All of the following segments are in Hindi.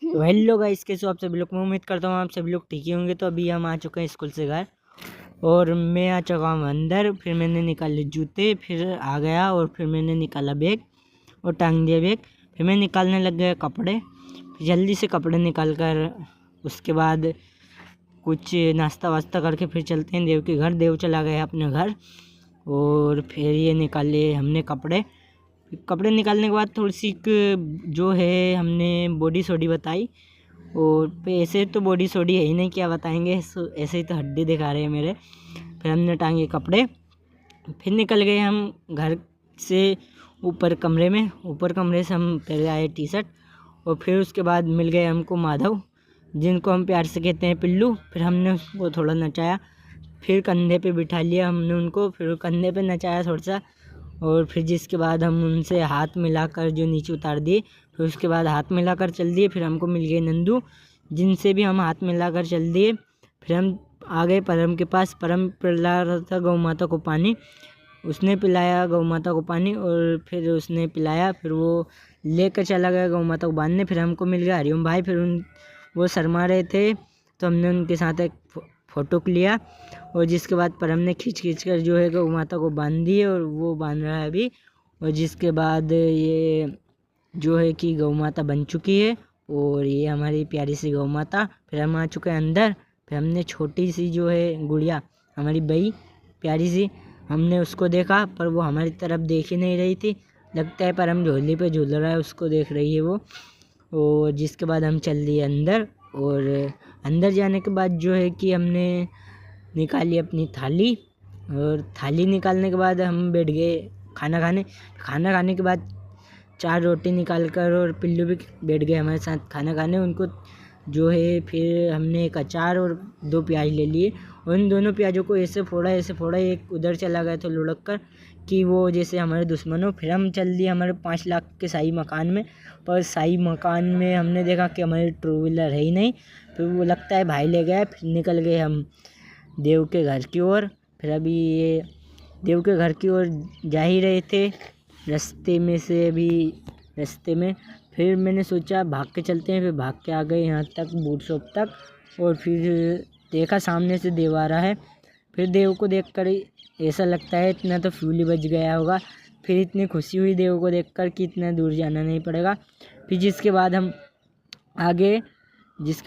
तो हेलो गाइस, कैसे हो आप सभी लोग। मैं उम्मीद करता हूँ आप सभी लोग ठीक ही होंगे। तो अभी हम आ चुके हैं स्कूल से घर और मैं आ चुका हूँ अंदर। फिर मैंने निकाले जूते, फिर आ गया और फिर मैंने निकाला बैग और टांग दिया बैग। फिर मैं निकालने लग गया कपड़े। जल्दी से कपड़े निकाल कर उसके बाद कुछ नाश्ता वास्ता करके फिर चलते हैं देव के घर। देव चला गया अपने घर और फिर ये निकाले हमने कपड़े निकालने के बाद थोड़ी सी जो है हमने बॉडी सोडी बताई। और ऐसे तो बॉडी सोडी है ही नहीं, क्या बताएंगे, ऐसे ही तो हड्डी दिखा रहे हैं मेरे। फिर हमने टांगे कपड़े, फिर निकल गए हम घर से ऊपर कमरे से हम पहले आए टी शर्ट। और फिर उसके बाद मिल गए हमको माधव, जिनको हम प्यार से कहते हैं पिल्लू। फिर हमने उसको थोड़ा नचाया, फिर कंधे पे बिठा लिया हमने उनको, फिर कंधे पे नचाया थोड़ा सा। और फिर जिसके बाद हम उनसे हाथ मिलाकर जो नीचे उतार दिए। फिर उसके बाद हाथ मिलाकर चल दिए। फिर हमको मिल गए नंदू, जिनसे भी हम हाथ मिलाकर चल दिए। फिर हम आ गए परम के पास। परम पिला रहा था गौ माता को पानी, उसने पिलाया गौ माता को पानी और फिर उसने पिलाया। फिर वो लेकर चला गया गौ माता को बांधने। फिर हमको मिल गया हरिओम भाई। फिर वो शर्मा रहे थे तो हमने उनके साथ एक फ़ोटो लिया। और जिसके बाद परम ने खींच कर जो है गौ माता को बांध दी और वो बांध रहा है अभी। और जिसके बाद ये जो है कि गौ माता बन चुकी है और ये हमारी प्यारी सी गौ माता। फिर हम आ चुके हैं अंदर। फिर हमने छोटी सी जो है गुड़िया, हमारी बई प्यारी सी, हमने उसको देखा पर वो हमारी तरफ देख ही नहीं रही थी। लगता है परम झोली पे झूल रहा है, उसको देख रही है वो। और जिसके बाद हम चल दिए अंदर। और अंदर जाने के बाद जो है कि हमने निकाली अपनी थाली। और थाली निकालने के बाद हम बैठ गए खाना खाने के बाद 4 रोटी निकाल कर और पिल्लू भी बैठ गए हमारे साथ खाना खाने। उनको जो है फिर हमने एक अचार और 2 प्याज ले लिए। और उन दोनों प्याजों को ऐसे फोड़ा, एक उधर चला गया तो लुढ़क कर कि वो जैसे हमारे दुश्मन हो। फिर हम चल दिए हमारे 5 लाख के शाही मकान में। पर शाही मकान में हमने देखा कि हमारी टू व्हीलर है ही नहीं। फिर वो लगता है भाई ले गया। फिर निकल गए हम देव के घर की ओर। फिर अभी ये देव के घर की ओर जा ही रहे थे, रास्ते में फिर मैंने सोचा भाग के चलते हैं। फिर भाग के आ गए यहाँ तक, बूट शॉप तक। और फिर देखा सामने से देव आ रहा है। फिर देव को देखकर ऐसा लगता है इतना तो फ्यूल ही बच गया होगा। फिर इतनी खुशी हुई देव को देखकर कि इतना दूर जाना नहीं पड़ेगा। फिर जिसके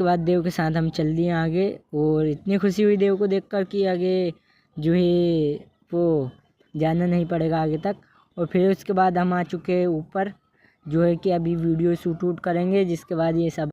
बाद देव के साथ हम चल दिए आगे। और इतनी खुशी हुई देव को देखकर कि आगे जो है वो जाना नहीं पड़ेगा आगे तक। और फिर उसके बाद हम आ चुके ऊपर, जो है कि अभी वीडियो शूट करेंगे, जिसके बाद ये सब